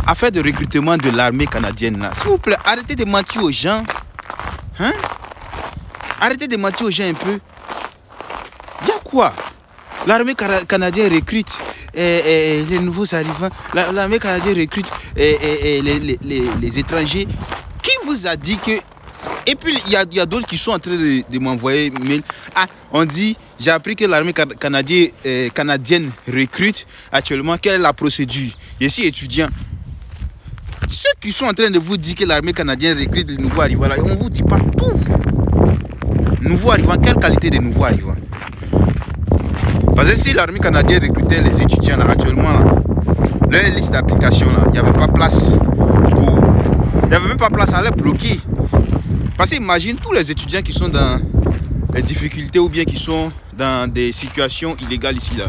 affaire de recrutement de l'armée canadienne là. S'il vous plaît, arrêtez de mentir aux gens. Hein? Arrêtez de mentir aux gens un peu. Il y a quoi? L'armée canadienne recrute les nouveaux arrivants. L'armée canadienne recrute les étrangers. Qui vous a dit que... Et puis, il y a d'autres qui sont en train de m'envoyer mail. Ah, on dit, j'ai appris que l'armée canadienne recrute actuellement. Quelle est la procédure? Je suis étudiant. Ceux qui sont en train de vous dire que l'armée canadienne recrute les nouveaux arrivants, là, on ne vous dit pas tout. Nouveaux arrivants, quelle qualité de nouveaux arrivants? Parce que si l'armée canadienne recrutait les étudiants là, actuellement, là, leur liste d'application, il n'y avait pas place pour... Il n'y avait même pas place à les bloquer. Parce que imagine tous les étudiants qui sont dans les difficultés ou bien qui sont dans des situations illégales ici là.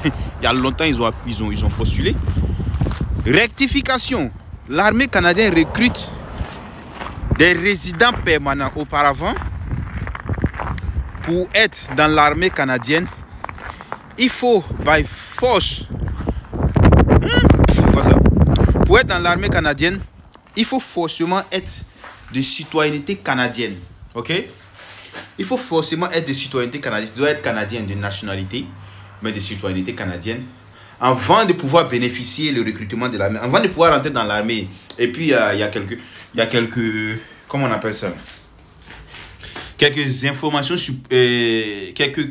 Il y a longtemps ils ont postulé. Rectification. L'armée canadienne recrute des résidents permanents auparavant. Pour être dans l'armée canadienne, il faut by force. C'est quoi ça? Pour être dans l'armée canadienne, il faut forcément être de citoyenneté canadienne. Ok? Il faut forcément être de citoyenneté canadienne. Tu dois être canadien de nationalité, mais de citoyenneté canadienne. Avant de pouvoir bénéficier le recrutement de l'armée, avant de pouvoir rentrer dans l'armée. Et puis, il y a quelques... Comment on appelle ça? Quelques informations, quelques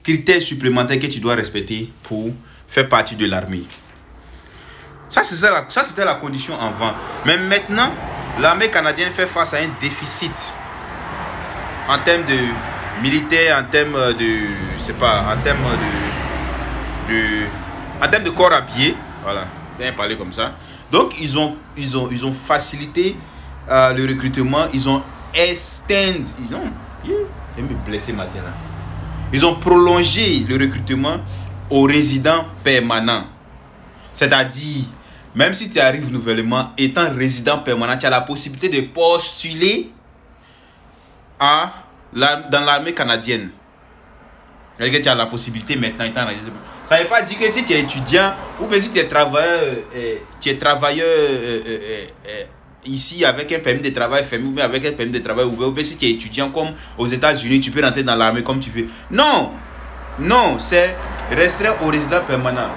critères supplémentaires que tu dois respecter pour faire partie de l'armée. Ça, c'était la condition avant. Mais maintenant, l'armée canadienne fait face à un déficit en termes de militaire, en termes de, je sais pas, en termes de corps habillé. Voilà, bien parler comme ça. Donc, ils ont facilité le recrutement. Ils ont Ils ont prolongé le recrutement aux résidents permanents. C'est-à-dire, même si tu arrives nouvellement, étant résident permanent, tu as la possibilité de postuler dans l'armée canadienne. C'est-à-dire que tu as la possibilité maintenant, étant résident. Ça ne veut pas dire que si tu es étudiant ou bien si tu es travailleur, ici avec un permis de travail fermé ou bien avec un permis de travail ouvert, ou bien si tu es étudiant comme aux États-Unis, tu peux rentrer dans l'armée comme tu veux. Non, non, c'est restreint aux résidents permanents.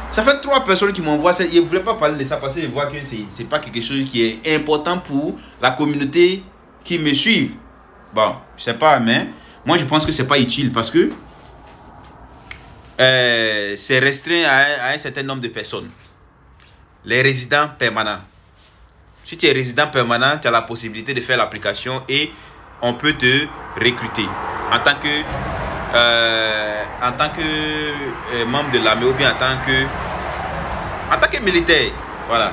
Ça fait 3 personnes qui m'envoient ça. Je ne voulais pas parler de ça parce que je vois que ce n'est pas quelque chose qui est important pour la communauté qui me suit. Bon, je sais pas, mais moi je pense que ce n'est pas utile parce que c'est restreint à un certain nombre de personnes. Les résidents permanents. Si tu es résident permanent, tu as la possibilité de faire l'application et on peut te recruter en tant que membre de l'armée ou bien en tant que militaire. Voilà.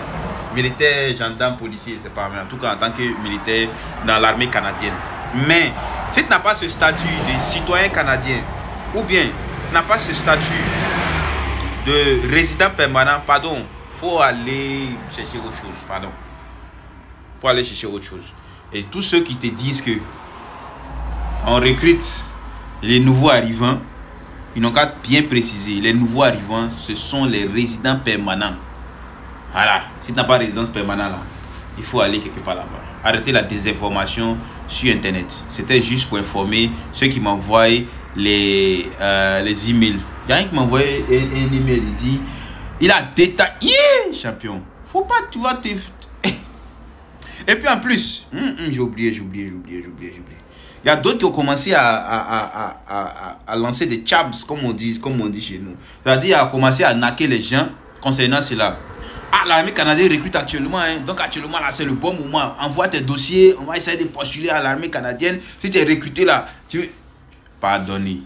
Militaire, gendarme, policier, c'est pas, mais en tout cas en tant que militaire dans l'armée canadienne. Mais si tu n'as pas ce statut de citoyen canadien ou bien tu n'as pas ce statut de résident permanent, pardon, faut aller chercher autre chose, pardon. Pour aller chercher autre chose. Et tous ceux qui te disent que on recrute les nouveaux arrivants, ils n'ont qu'à bien préciser. Les nouveaux arrivants, ce sont les résidents permanents. Voilà. Si tu n'as pas de résidence permanente là, il faut aller quelque part là-bas. Arrêtez la désinformation sur Internet. C'était juste pour informer ceux qui m'envoient les emails. Il y a un qui m'a envoyé un email, il dit, il a détaillé, champion. Faut pas, tu vois, et puis en plus, j'ai oublié. Il y a d'autres qui ont commencé à lancer des chabs, comme on dit chez nous. C'est-à-dire à commencer à naquer les gens concernant cela. Ah, l'armée canadienne recrute actuellement, hein. Donc actuellement là c'est le bon moment. Envoie tes dossiers, on va essayer de postuler à l'armée canadienne. Si tu es recruté là, tu veux... Pardonnez.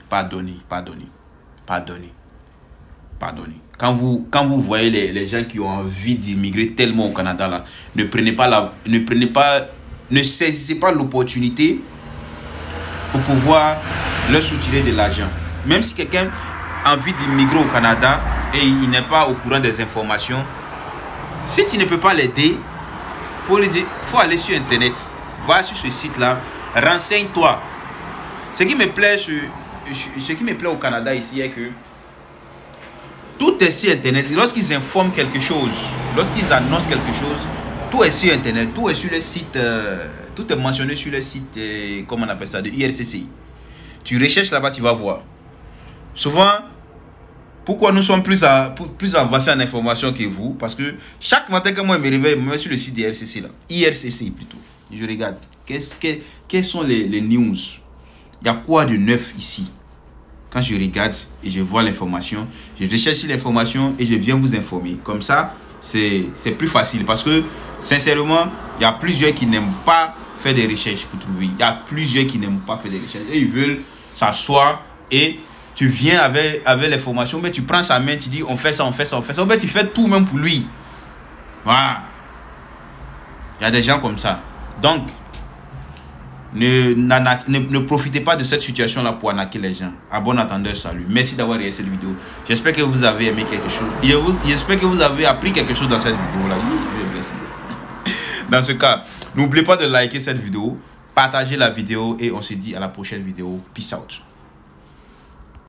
Quand vous voyez les gens qui ont envie d'immigrer tellement au Canada là, ne saisissez pas l'opportunité pour pouvoir leur soutirer de l'argent. Même si quelqu'un a envie d'immigrer au Canada et il n'est pas au courant des informations, si tu ne peux pas l'aider, faut aller sur Internet, va sur ce site là, renseigne-toi. Ce qui me plaît au Canada ici est que Tout est sur Internet. Lorsqu'ils informent quelque chose, lorsqu'ils annoncent quelque chose, tout est sur Internet, tout est sur le site, tout est mentionné sur le site, comment on appelle ça, de IRCC. Tu recherches là-bas, tu vas voir. Souvent, pourquoi nous sommes plus avancés en information que vous? Parce que chaque matin quand moi je me réveille, je me mets sur le site de IRCC là. IRCC plutôt. Je regarde. Quelles sont les news? Il y a quoi de neuf ici? Quand je regarde et je vois l'information, je recherche l'information et je viens vous informer. Comme ça, c'est plus facile. Parce que, sincèrement, il y a plusieurs qui n'aiment pas faire des recherches pour trouver. Il y a plusieurs qui n'aiment pas faire des recherches. Et ils veulent s'asseoir et tu viens avec l'information, mais tu prends sa main, tu dis on fait ça, on fait ça, on fait ça. En fait, tu fais tout même pour lui. Voilà. Il y a des gens comme ça. Donc, ne profitez pas de cette situation-là pour arnaquer les gens. À bon entendeur, salut. Merci d'avoir regardé cette vidéo. J'espère que vous avez aimé quelque chose. J'espère que vous avez appris quelque chose dans cette vidéo-là. Dans ce cas, n'oubliez pas de liker cette vidéo, partager la vidéo et on se dit à la prochaine vidéo. Peace out.